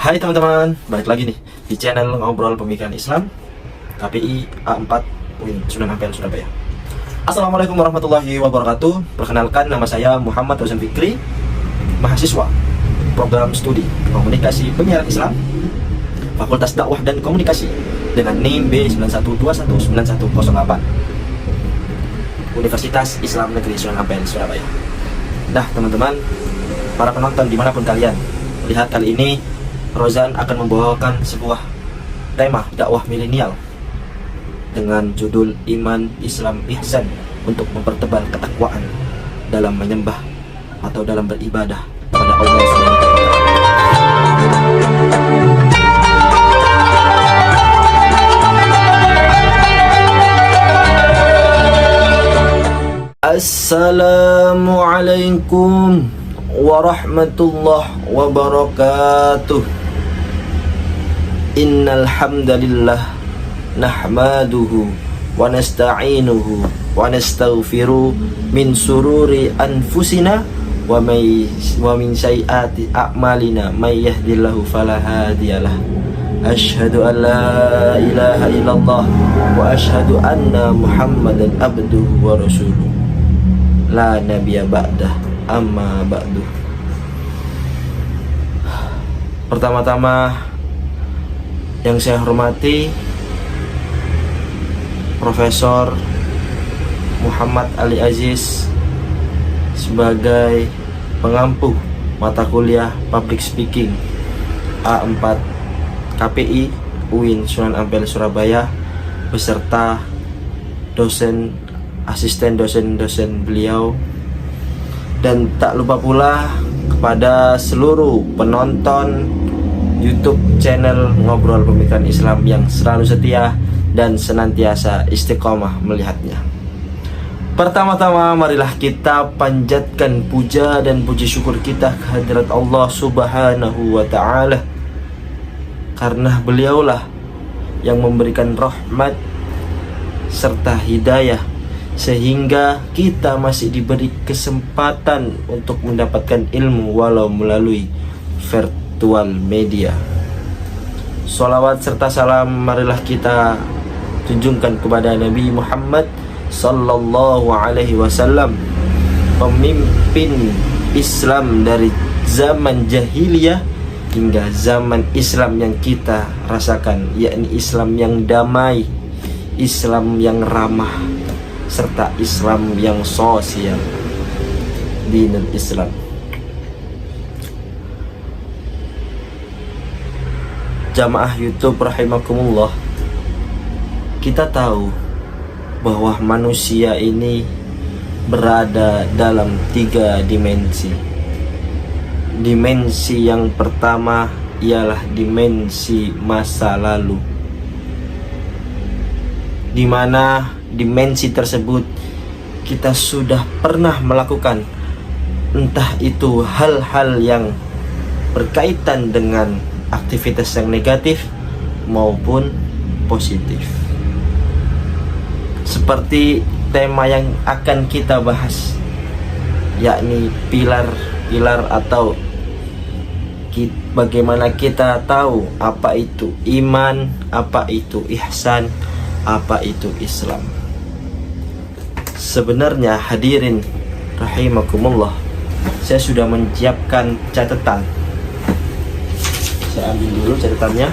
Hai teman-teman, balik lagi nih di channel Ngobrol Pemikiran Islam KPI A4 UIN Sunan Ampel, Surabaya. Assalamualaikum warahmatullahi wabarakatuh. Perkenalkan, nama saya Muhammad Rozan Fikri, mahasiswa program studi Komunikasi Penyiaran Islam Fakultas Dakwah dan Komunikasi dengan NIM B91219108 Universitas Islam Negeri Sunan Ampel, Surabaya. Nah teman-teman, para penonton dimanapun kalian, lihat kali ini Rozan akan membawakan sebuah tema dakwah milenial dengan judul Iman Islam Ihsan untuk mempertebal ketakwaan dalam menyembah atau dalam beribadah kepada Allah SWT. Assalamualaikum warahmatullahi wabarakatuh. Innal hamdalillah nahmaduhu wa nasta'inuhu wa nastaghfiru min sururi anfusina wa min sayyiati a'malina may yahdihillahu fala hadiyalah. Asyhadu an la ilaha illallah wa asyhadu anna Muhammadan abduhu wa rasuluh. La nabiyya ba'dah, amma ba'du. Pertama-tama yang saya hormati Profesor Muhammad Ali Aziz sebagai pengampu mata kuliah Public Speaking A4 KPI UIN Sunan Ampel, Surabaya, beserta dosen, asisten dosen-dosen beliau, dan tak lupa pula kepada seluruh penonton YouTube channel Ngobrol Pemikiran Islam yang selalu setia dan senantiasa istiqomah melihatnya. Pertama-tama marilah kita panjatkan puja dan puji syukur kita kehadirat Allah Subhanahu wa ta'ala, karena beliaulah yang memberikan rahmat serta hidayah sehingga kita masih diberi kesempatan untuk mendapatkan ilmu walau melalui virtual media. Sholawat serta salam marilah kita tunjukkan kepada Nabi Muhammad sallallahu alaihi wasallam, pemimpin Islam dari zaman jahiliyah hingga zaman Islam yang kita rasakan, yakni Islam yang damai, Islam yang ramah, serta Islam yang sosial, dinul Islam. Jamaah YouTube rahimakumullah, kita tahu bahwa manusia ini berada dalam 3 dimensi. Dimensi yang pertama ialah dimensi masa lalu, di mana dimensi tersebut kita sudah pernah melakukan entah itu hal-hal yang berkaitan dengan aktivitas yang negatif maupun positif. Seperti tema yang akan kita bahas, yakni pilar-pilar atau bagaimana kita tahu apa itu iman, apa itu ihsan, apa itu Islam. Sebenarnya hadirin rahimakumullah, saya sudah menyiapkan catatan. Saya ambil dulu catatannya.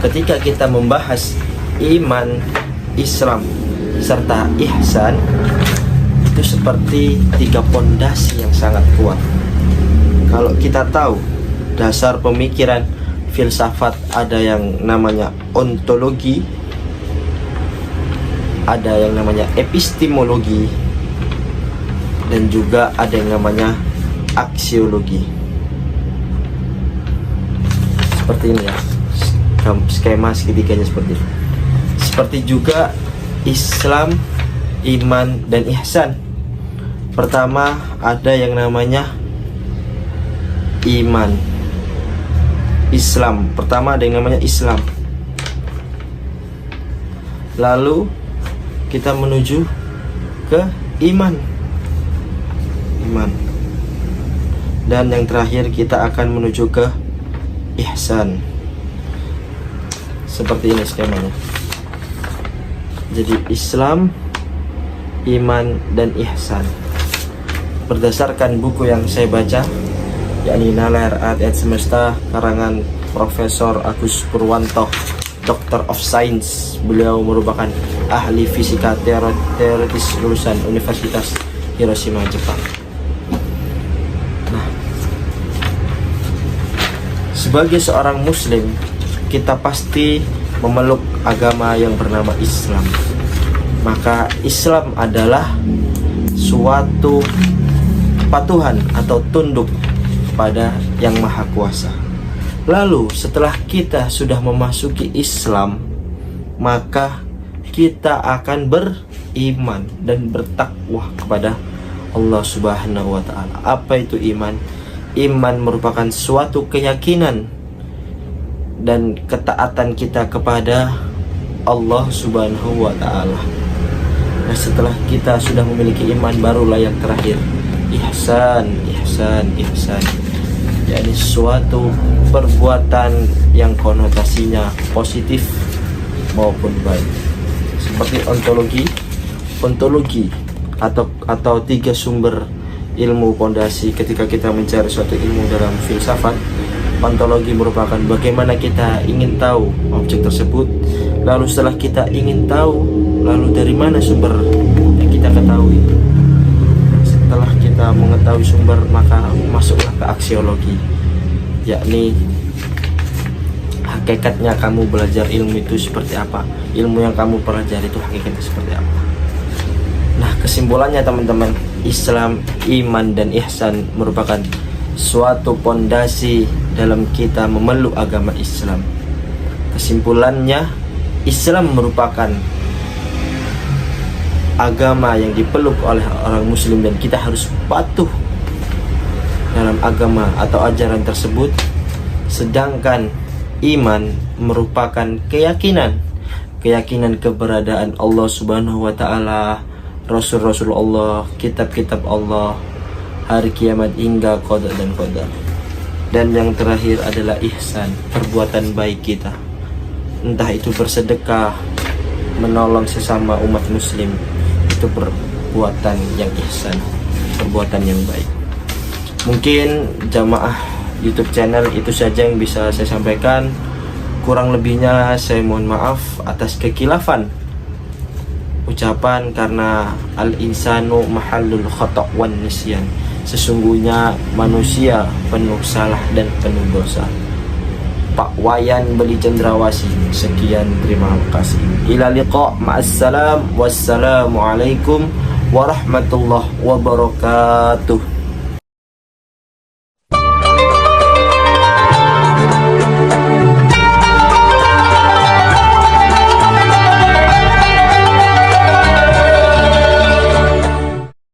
Ketika kita membahas iman, Islam, serta ihsan, itu seperti 3 pondasi yang sangat kuat. Kalau kita tahu dasar pemikiran filsafat, ada yang namanya ontologi, ada yang namanya epistemologi, dan juga ada yang namanya aksiologi. Seperti ini ya, skema segitiganya seperti ini. Seperti juga Islam, iman, dan ihsan. Pertama ada yang namanya iman. Islam, pertama ada yang namanya Islam. Lalu kita menuju ke iman. Dan yang terakhir kita akan menuju ke ihsan. Seperti ini skemanya. Jadi Islam, iman, dan ihsan. Berdasarkan buku yang saya baca, yakni Nalar Ayat Semesta karangan Profesor Agus Purwanto, Doctor of Science. Beliau merupakan ahli fisika teoritis lulusan Universitas Hiroshima, Jepang. Nah, sebagai seorang muslim, kita pasti memeluk agama yang bernama Islam. Maka Islam adalah suatu kepatuhan atau tunduk pada Yang Maha Kuasa. Lalu setelah kita sudah memasuki Islam, maka kita akan beriman dan bertakwa kepada Allah Subhanahu wa Ta'ala. Apa itu iman? Iman merupakan suatu keyakinan dan ketaatan kita kepada Allah Subhanahu wa Ta'ala. Nah, setelah kita sudah memiliki iman, barulah yang terakhir ihsan. Yakni suatu perbuatan yang konotasinya positif maupun baik. Seperti ontologi atau tiga sumber ilmu pondasi ketika kita mencari suatu ilmu dalam filsafat. Ontologi merupakan bagaimana kita ingin tahu objek tersebut. Lalu setelah kita ingin tahu, lalu dari mana sumber yang kita ketahui. Setelah kita mengetahui sumber, maka masuklah ke aksiologi, yakni hakikatnya kamu belajar ilmu itu seperti apa, ilmu yang kamu pelajari itu hakikatnya seperti apa. Nah, kesimpulannya teman-teman, Islam, iman, dan ihsan merupakan suatu pondasi dalam kita memeluk agama Islam. Kesimpulannya, Islam merupakan agama yang dipeluk oleh orang muslim dan kita harus patuh dalam agama atau ajaran tersebut. Sedangkan iman merupakan keyakinan keberadaan Allah Subhanahu wa Ta'ala, Rasul-Rasul Allah, kitab-kitab Allah, hari kiamat hingga qada dan qadar. Dan yang terakhir adalah ihsan, perbuatan baik kita, entah itu bersedekah, menolong sesama umat muslim, itu perbuatan yang ihsan, perbuatan yang baik. Mungkin jamaah YouTube channel itu saja yang bisa saya sampaikan. Kurang lebihnya saya mohon maaf atas kekilafan ucapan, karena al-insanu mahallul khata' wan nisyan. Sesungguhnya manusia penuh salah dan penuh dosa. Pak Wayan Beli Cendrawasih. Sekian, terima kasih. Ila liqa, ma'assalam, wassalamualaikum warahmatullahi wabarakatuh.